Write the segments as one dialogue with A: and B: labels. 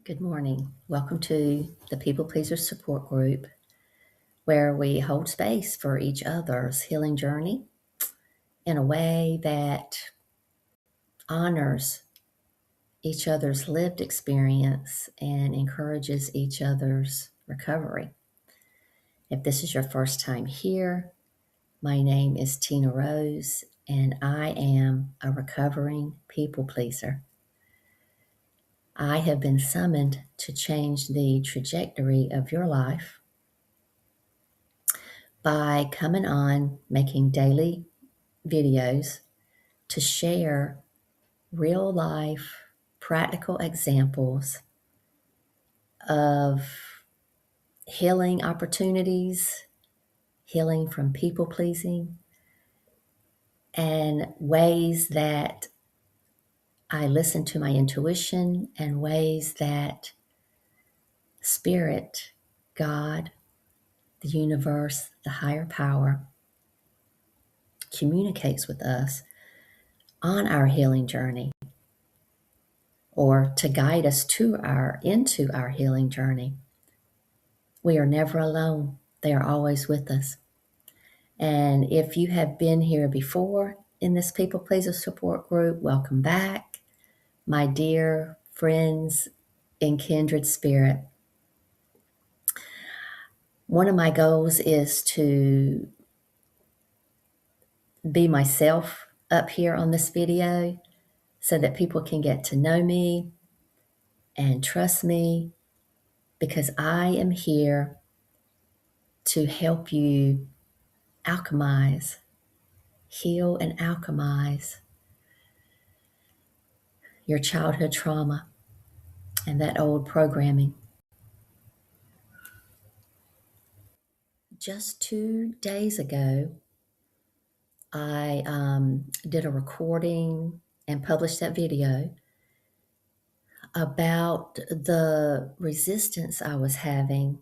A: Good morning. Welcome to the People Pleaser Support Group, where we hold space for each other's healing journey in a way that honors each other's lived experience and encourages each other's recovery. If this is your first time here, my name is Tina Rose, and I am a recovering people pleaser. I have been summoned to change the trajectory of your life by coming on making daily videos to share real life practical examples of healing opportunities, healing from people pleasing, and ways that I listen to my intuition and ways that Spirit, God, the universe, the higher power communicates with us on our healing journey or to guide us into our healing journey. We are never alone. They are always with us. And if you have been here before in this People Pleaser support group, welcome back, my dear friends in kindred spirit. One of my goals is to be myself up here on this video so that people can get to know me and trust me, because I am here to help you alchemize, heal and alchemize your childhood trauma and that old programming. Just 2 days ago, I did a recording and published that video about the resistance I was having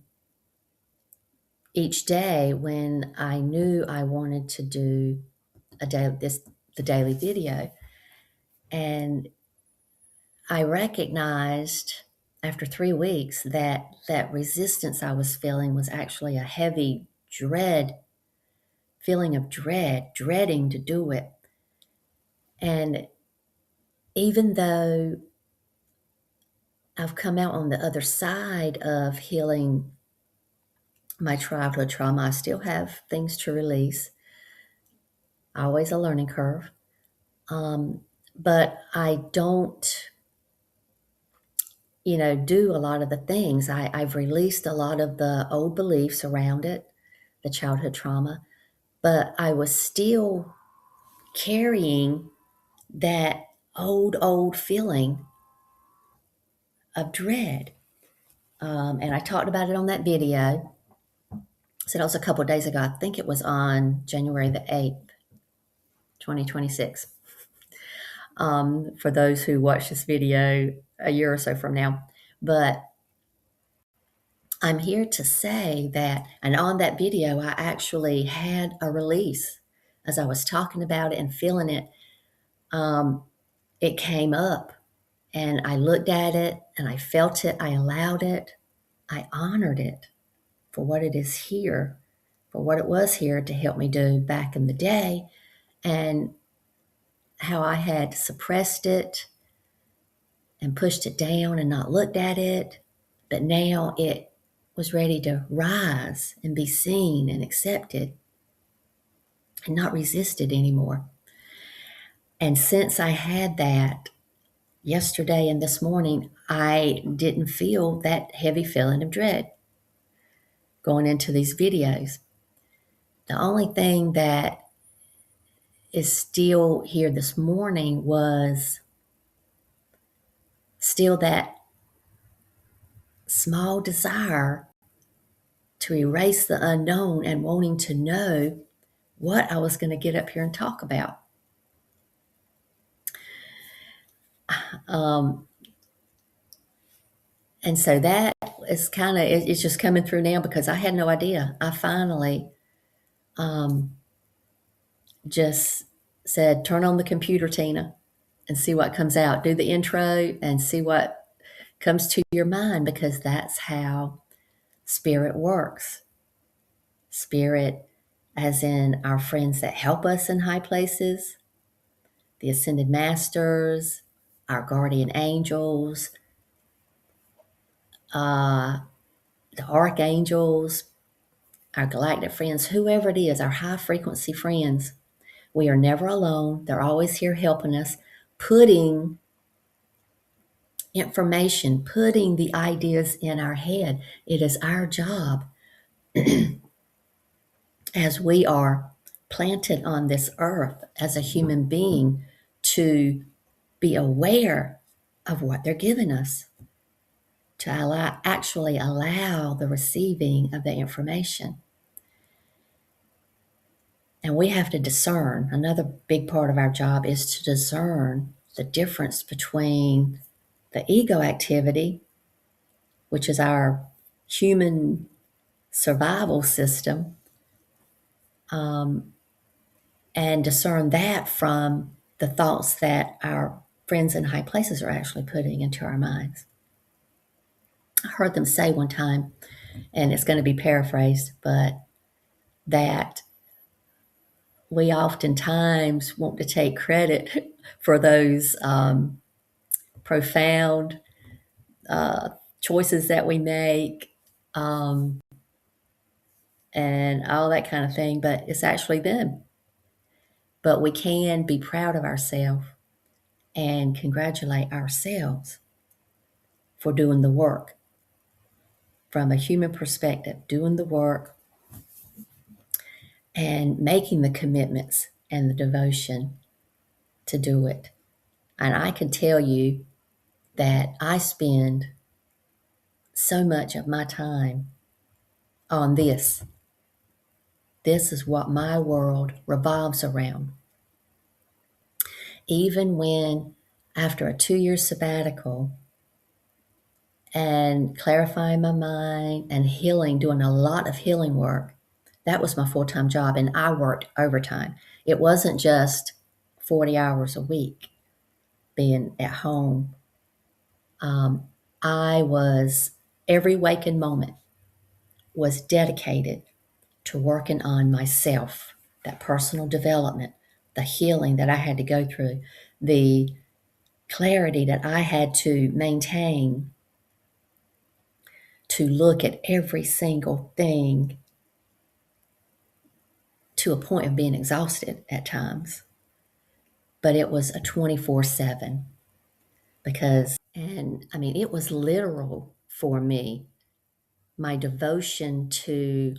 A: each day when I knew I wanted to do the daily video. And I recognized after 3 weeks that that resistance I was feeling was actually a heavy feeling of dreading to do it. And even though I've come out on the other side of healing my childhood trauma, I still have things to release, always a learning curve. But I don't, do a lot of the things. I've released a lot of the old beliefs around it, the childhood trauma, but I was still carrying that old feeling of dread. And I talked about it on that video. So that was a couple of days ago. I think it was on January the 8th, 2026. For those who watch this video a year or so from now. But I'm here to say that, and on that video, I actually had a release as I was talking about it and feeling it. It came up and I looked at it and I felt it. I allowed it. I honored it for what it is here, for what it was here to help me do back in the day, and how I had suppressed it and pushed it down and not looked at it. But now it was ready to rise and be seen and accepted and not resisted anymore. And since I had that yesterday and this morning, I didn't feel that heavy feeling of dread going into these videos. The only thing that is still here this morning was still that small desire to erase the unknown and wanting to know what I was going to get up here and talk about. And so that is it's just coming through now because I had no idea. I finally just said, turn on the computer, Tina, and see what comes out. Do the intro and see what comes to your mind, because that's how spirit works. Spirit, as in our friends that help us in high places, the ascended masters, our guardian angels, the archangels, our galactic friends, whoever it is, our high frequency friends. We are never alone. They're always here helping us, putting information, putting the ideas in our head. It is our job, as we are planted on this earth as a human being, to be aware of what they're giving us, to actually allow the receiving of the information. And we have to discern. Another big part of our job is to discern the difference between the ego activity, which is our human survival system, and discern that from the thoughts that our friends in high places are actually putting into our minds. I heard them say one time, and it's going to be paraphrased, but that we oftentimes want to take credit for those profound choices that we make, and all that kind of thing, but it's actually them. But we can be proud of ourselves and congratulate ourselves for doing the work from a human perspective, doing the work and making the commitments and the devotion to do it. And I can tell you that I spend so much of my time on this. This is what my world revolves around. Even when, after a 2-year sabbatical and clarifying my mind and healing, doing a lot of healing work, that was my full-time job, and I worked overtime. It wasn't just 40 hours a week being at home. I was, every waking moment was dedicated to working on myself, that personal development, the healing that I had to go through, the clarity that I had to maintain, to look at every single thing to a point of being exhausted at times. But it was a 24/7, because, and I mean, it was literal for me, my devotion to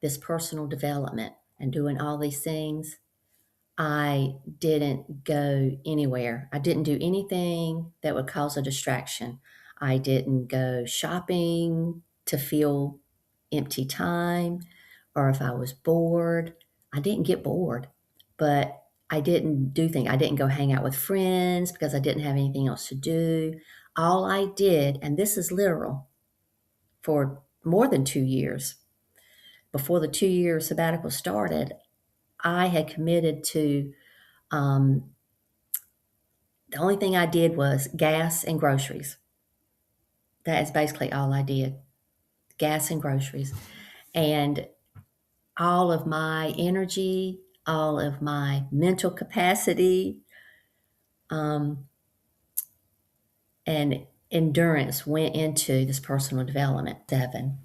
A: this personal development and doing all these things. I didn't go anywhere. I didn't do anything that would cause a distraction. I didn't go shopping to fill empty time, or if I was bored, I didn't get bored, but I didn't do things. I didn't go hang out with friends because I didn't have anything else to do. All I did, and this is literal, for more than 2 years, before the 2-year sabbatical started, I had committed to, um, the only thing I did was gas and groceries. That is basically all I did, gas and groceries. And all of my energy, all of my mental capacity, and endurance went into this personal development 7,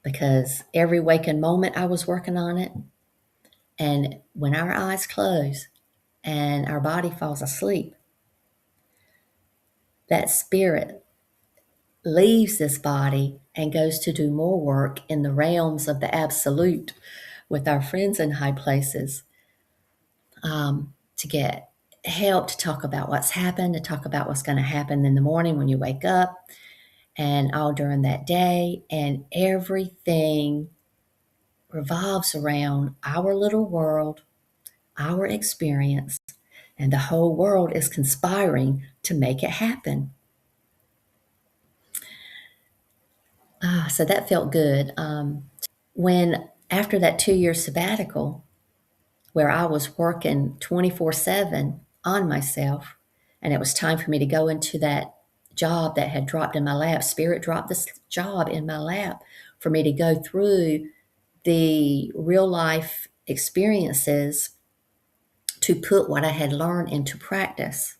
A: because every waking moment I was working on it. And when our eyes close and our body falls asleep, that spirit leaves this body and goes to do more work in the realms of the absolute with our friends in high places, to get help, to talk about what's happened, to talk about what's going to happen in the morning when you wake up and all during that day. And everything revolves around our little world, our experience, and the whole world is conspiring to make it happen. So that felt good. When, after that 2-year sabbatical, where I was working 24/7 on myself, and it was time for me to go into that job that had dropped in my lap. Spirit dropped this job in my lap for me to go through the real life experiences to put what I had learned into practice.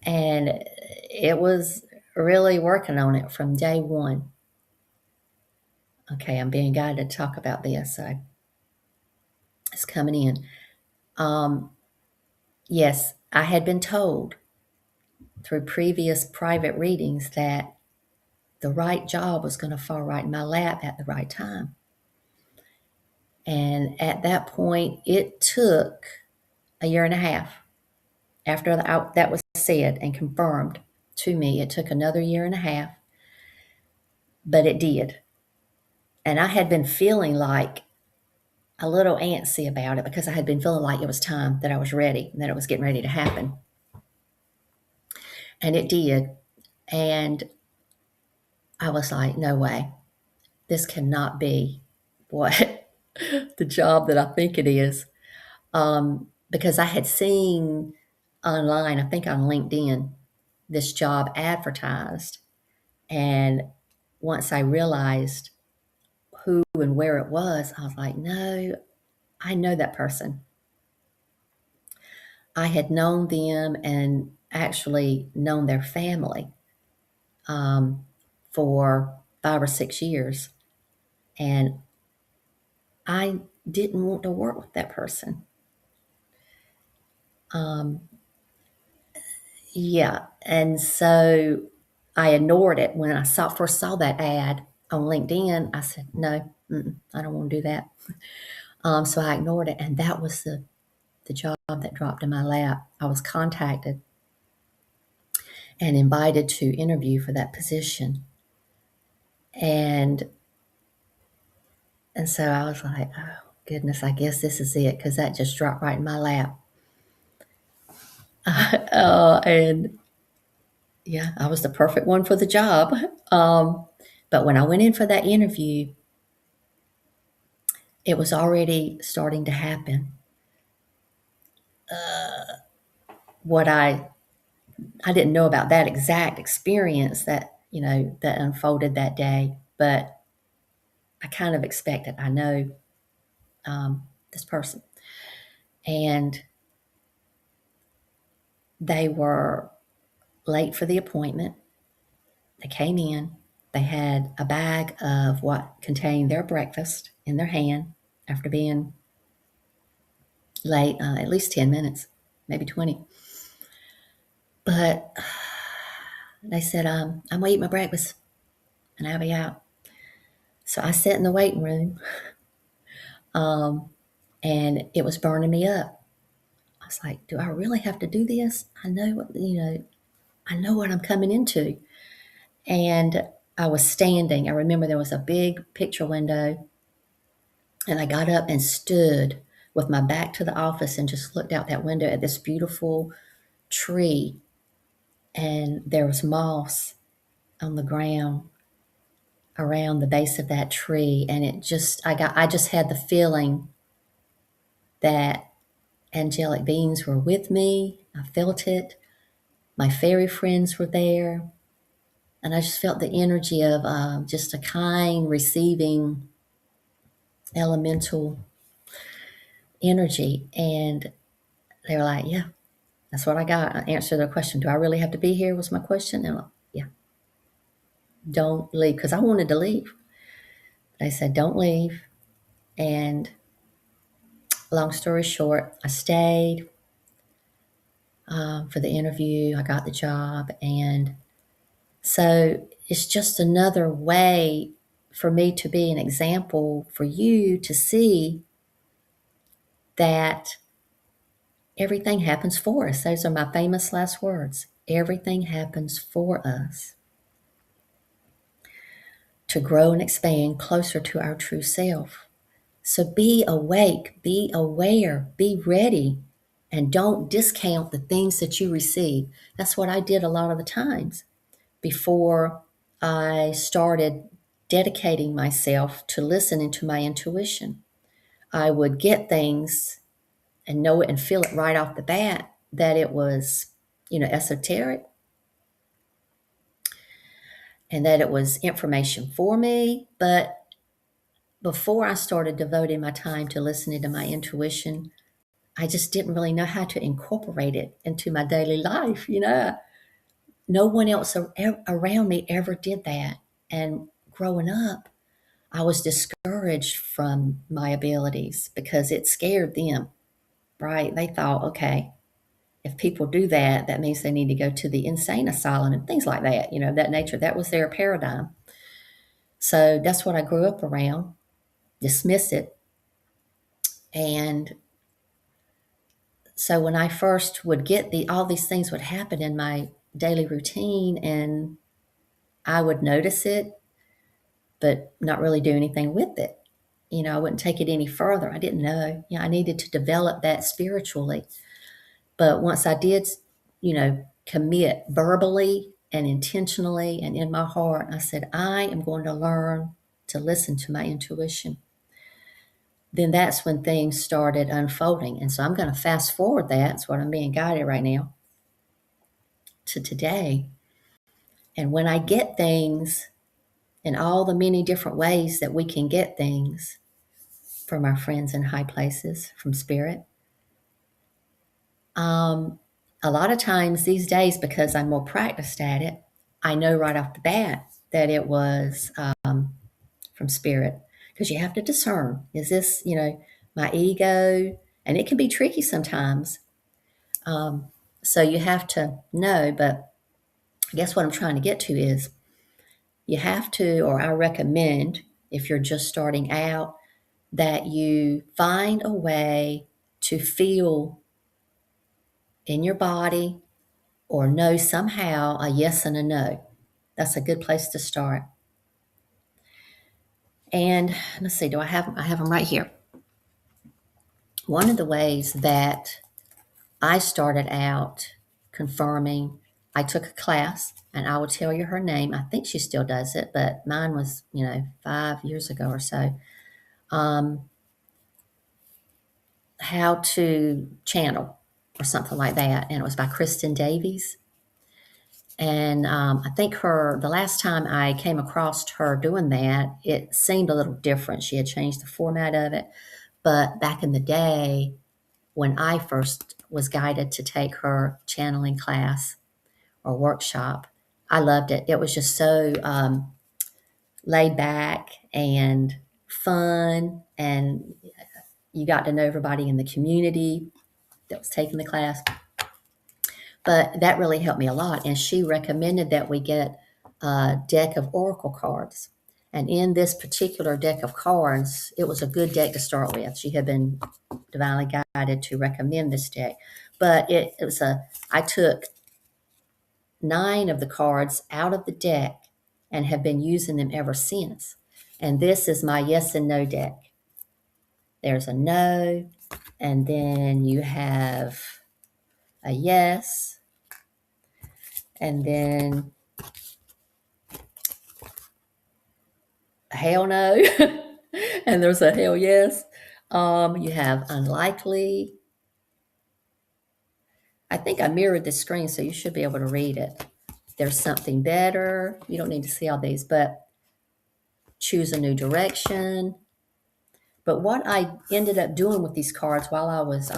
A: And it was really working on it from day one. Okay, I'm being guided to talk about this, so it's coming in. Yes, I had been told through previous private readings that the right job was going to fall right in my lap at the right time. And at that point, it took a year and a half after that was said and confirmed to me. It took another year and a half, but it did. And I had been feeling like a little antsy about it because I had been feeling like it was time, that I was ready, and that it was getting ready to happen. And it did. And I was like, no way. This cannot be what the job that I think it is. Because I had seen online, I think on LinkedIn, this job advertised. And once I realized who and where it was, I was like, no, I know that person. I had known them and actually known their family for 5 or 6 years. And I didn't want to work with that person. Yeah. And so I ignored it. When I first saw that ad on LinkedIn, I said, no, I don't want to do that. So I ignored it. And that was the job that dropped in my lap. I was contacted and invited to interview for that position. And so I was like, oh, goodness, I guess this is it, because that just dropped right in my lap. And yeah, I was the perfect one for the job. But when I went in for that interview, it was already starting to happen. What I didn't know about that exact experience that, that unfolded that day, but I kind of expected. I know this person. And they were late for the appointment. They came in. They had a bag of what contained their breakfast in their hand after being late at least 10 minutes, maybe 20. But they said, I'm going to eat my breakfast and I'll be out. So I sat in the waiting room and it was burning me up. I was like, do I really have to do this? I know what I'm coming into. And I was standing. I remember there was a big picture window, and I got up and stood with my back to the office and just looked out that window at this beautiful tree. And there was moss on the ground around the base of that tree. And I just had the feeling that angelic beings were with me. I felt it. My fairy friends were there. And I just felt the energy of just a kind, receiving, elemental energy. And they were like, yeah, that's what I got. I answered their question. Do I really have to be here? Was my question. And I'm like, yeah, don't leave. Because I wanted to leave. They said, don't leave. And long story short, I stayed for the interview. I got the job. And so it's just another way for me to be an example for you to see that everything happens for us. Those are my famous last words. Everything happens for us to grow and expand closer to our true self. So be awake, be aware, be ready, and don't discount the things that you receive. That's what I did a lot of the times before I started dedicating myself to listening to my intuition. I would get things and know it and feel it right off the bat that it was, esoteric, and that it was information for me. But before I started devoting my time to listening to my intuition, I just didn't really know how to incorporate it into my daily life. No one else around me ever did that. And growing up, I was discouraged from my abilities because it scared them, right? They thought, okay, if people do that, that means they need to go to the insane asylum and things like that, that nature. That was their paradigm. So that's what I grew up around, dismiss it. And so when I first would get all these things would happen in my daily routine, and I would notice it, but not really do anything with it. I wouldn't take it any further. I didn't know. I needed to develop that spiritually. But once I did, commit verbally and intentionally and in my heart, I said, I am going to learn to listen to my intuition. Then that's when things started unfolding. And so I'm going to fast forward that. That's what I'm being guided right now to today. And when I get things in all the many different ways that we can get things from our friends in high places, from spirit, a lot of times these days, because I'm more practiced at it, I know right off the bat that it was from spirit. Because you have to discern, is this, my ego? And it can be tricky sometimes. So you have to know, but I guess what I'm trying to get to is you have to, or I recommend, if you're just starting out, that you find a way to feel in your body or know somehow a yes and a no. That's a good place to start. And let's see, I have them right here. One of the ways that I started out confirming, I took a class, and I will tell you her name. I think she still does it, but mine was, 5 years ago or so. How to channel or something like that. And it was by Kristen Davies. And I think the last time I came across her doing that, it seemed a little different. She had changed the format of it. But back in the day, when I first was guided to take her channeling class or workshop, I loved it. It was just so laid back and fun, and you got to know everybody in the community that was taking the class. But that really helped me a lot. And she recommended that we get a deck of oracle cards. And in this particular deck of cards, it was a good deck to start with. She had been divinely guided to recommend this deck. But I took 9 of the cards out of the deck and have been using them ever since. And this is my yes and no deck. There's a no, and then you have a yes, and then a hell no, and there's a hell yes. You have unlikely. I think I mirrored the screen, so you should be able to read it. There's something better. You don't need to see all these, but choose a new direction. But what I ended up doing with these cards while I was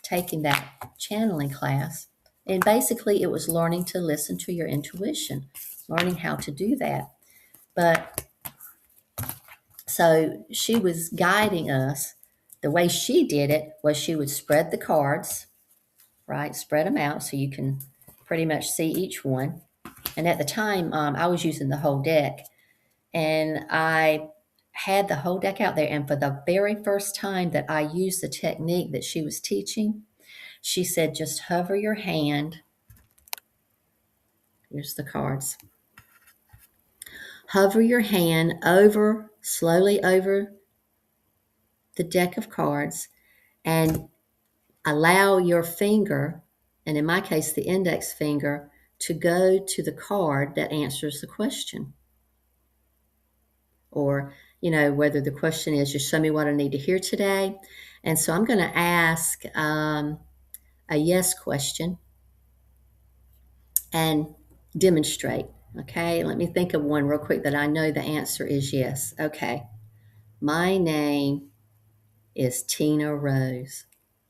A: taking that channeling class, and basically it was learning to listen to your intuition, learning how to do that. But so she was guiding us. The way she did it was she would spread the cards, right? Spread them out so you can pretty much see each one. And at the time, I was using the whole deck, and I had the whole deck out there. And for the very first time that I used the technique that she was teaching, she said, just hover your hand. Here's the cards. Hover your hand slowly over the deck of cards, and allow your finger, and in my case, the index finger, to go to the card that answers the question. Or, whether the question is, just show me what I need to hear today. And so I'm going to ask a yes question and demonstrate. Okay, let me think of one real quick that I know the answer is yes. Okay, my name is Tina Rose.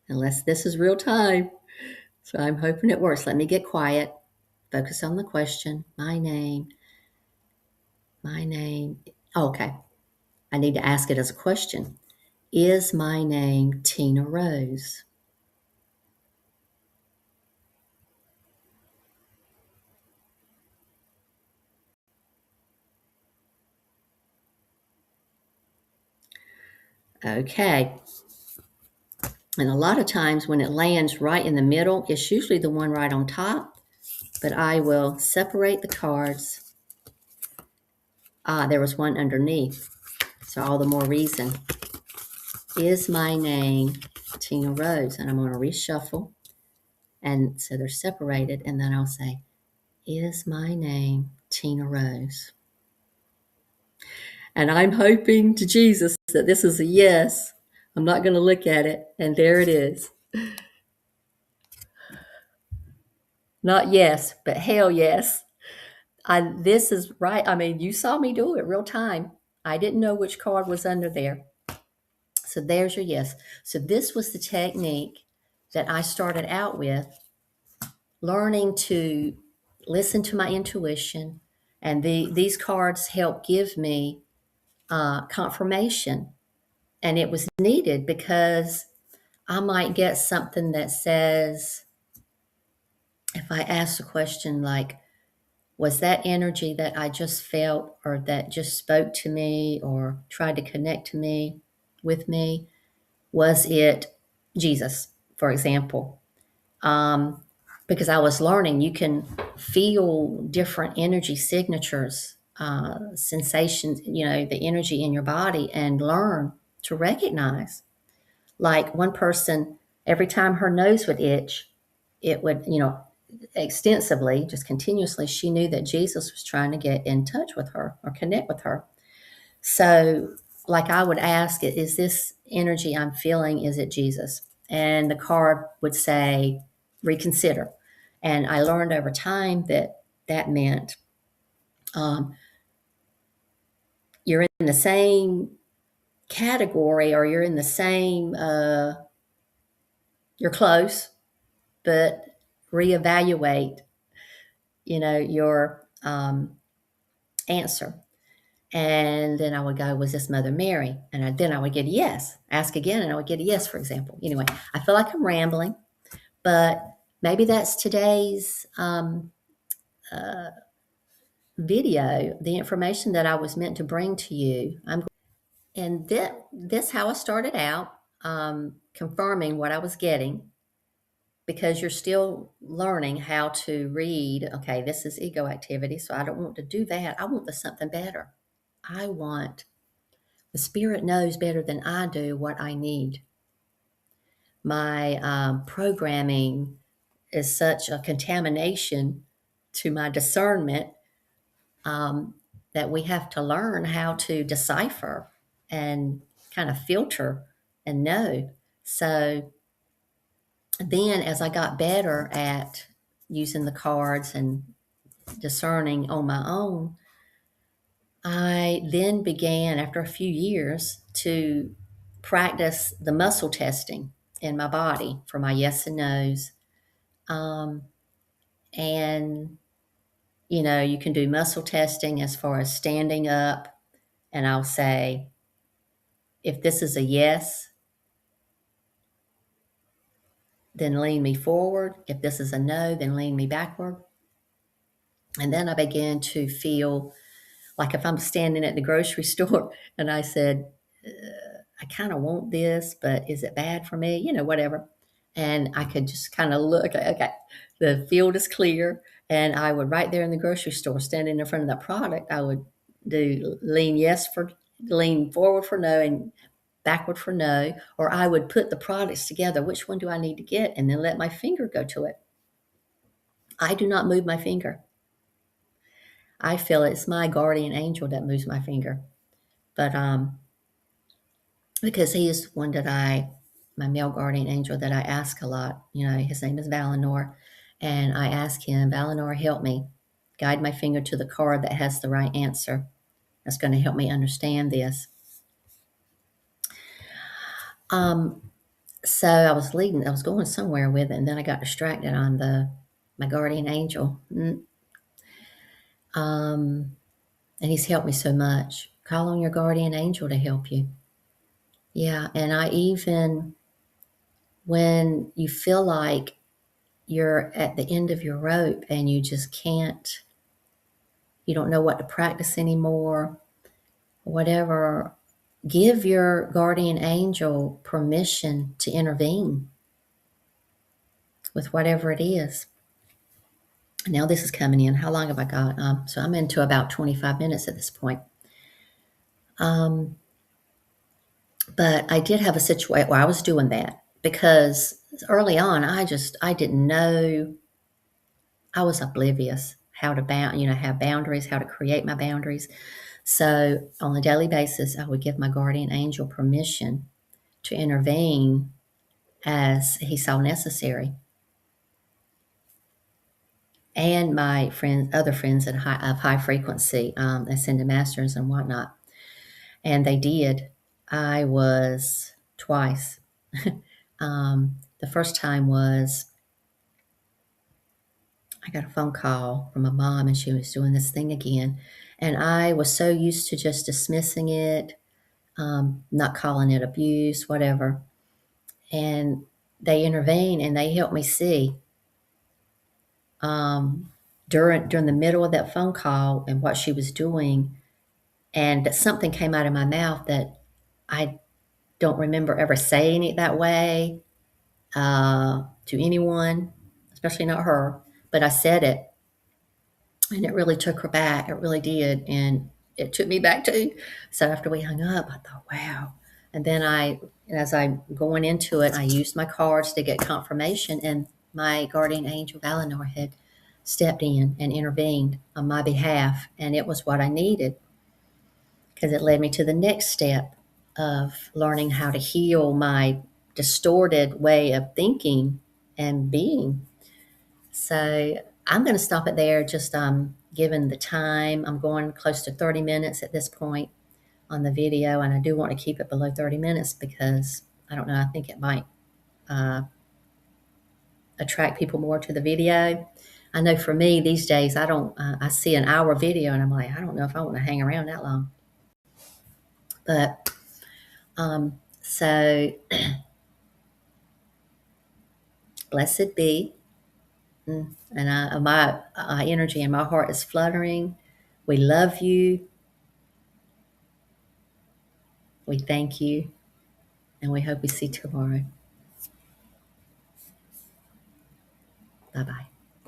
A: Unless this is real time. So I'm hoping it works. Let me get quiet. Focus on the question. My name. Oh, okay. I need to ask it as a question. Is my name Tina Rose? Okay. And a lot of times when it lands right in the middle, it's usually the one right on top, but I will separate the cards. Ah, there was one underneath. So all the more reason. Is my name Tina Rose? And I'm going to reshuffle. And so they're separated. And then I'll say, is my name Tina Rose? And I'm hoping to Jesus that this is a yes. I'm not going to look at it. And there it is. Not yes, but hell yes. This is right. I mean, you saw me do it real time. I didn't know which card was under there. So there's your yes. So this was the technique that I started out with, learning to listen to my intuition. And these cards help give me confirmation. And it was needed because I might get something that says, if I ask a question like, was that energy that I just felt or that just spoke to me or tried to connect to me with me, was it Jesus, for example? Um, because I was learning, you can feel different energy signatures, sensations, the energy in your body and learn to recognize. Like one person, every time her nose would itch, it would, extensively, just continuously, she knew that Jesus was trying to get in touch with her or connect with her. So, like I would ask it, is this energy I'm feeling, is it Jesus? And the card would say, reconsider. And I learned over time that that meant um, you're in the same category or you're in the same, you're close, but reevaluate, your answer. And then I would go, was this Mother Mary? And then I would get a yes. Ask again, and I would get a yes, for example. Anyway, I feel like I'm rambling, but maybe that's today's uh, video, the information that I was meant to bring to you. And this how I started out, confirming what I was getting, because you're still learning how to read. Okay, this is ego activity, so I don't want to do that. I want the something better. I want the spirit knows better than I do what I need. My programming is such a contamination to my discernment, um, that we have to learn how to decipher and kind of filter and know. So then, as I got better at using the cards and discerning on my own, I then began, after a few years, to practice the muscle testing in my body for my yes and no's. Um, and, you can do muscle testing as far as standing up, and I'll say, if this is a yes, then lean me forward. If this is a no, then lean me backward. And then I began to feel like if I'm standing at the grocery store and I said, I kind of want this, but is it bad for me? Whatever. And I could just kind of look, okay, the field is clear. And I would, right there in the grocery store, standing in front of that product, I would do lean forward for no and backward for no. Or I would put the products together. Which one do I need to get? And then let my finger go to it. I do not move my finger. I feel it's my guardian angel that moves my finger. But because he is one that my male guardian angel that I ask a lot. His name is Valinor. And I ask him, Valinor, help me. guide my finger to the card that has the right answer. That's going to help me understand this. So I was going somewhere with it, and then I got distracted on my guardian angel. And he's helped me so much. Call on your guardian angel to help you. Yeah, and I even, when you feel like you're at the end of your rope and you just can't, you don't know what to practice anymore, whatever, give your guardian angel permission to intervene with whatever it is. Now this is coming in. How long have I got? So I'm into about 25 minutes at this point. But I did have a situation where I was doing that because early on, I didn't know. I was oblivious how to have boundaries, how to create my boundaries. So on a daily basis, I would give my guardian angel permission to intervene as he saw necessary. And my other friends of high frequency, ascended masters and whatnot. And they did. I was twice. The first time was I got a phone call from my mom, and she was doing this thing again. And I was so used to just dismissing it, not calling it abuse, whatever. And they intervened and they helped me see during the middle of that phone call and what she was doing, and that something came out of my mouth that I don't remember ever saying it that way to anyone, especially not her. But I said it, and it really took her back. It really did, and it took me back too. So after we hung up, I thought, wow. And then as I'm going into it, I used my cards to get confirmation, and my guardian angel Valinor had stepped in and intervened on my behalf, and it was what I needed because it led me to the next step of learning how to heal my distorted way of thinking and being. So I'm going to stop it there. Just given the time, I'm going close to 30 minutes at this point on the video, and I do want to keep it below 30 minutes because I don't know. I think it might attract people more to the video. I know for me these days, I don't. I see an hour video, and I'm like, I don't know if I want to hang around that long. But so blessed be, and my energy and my heart is fluttering. We love you. We thank you, and we hope we see you tomorrow. Bye bye.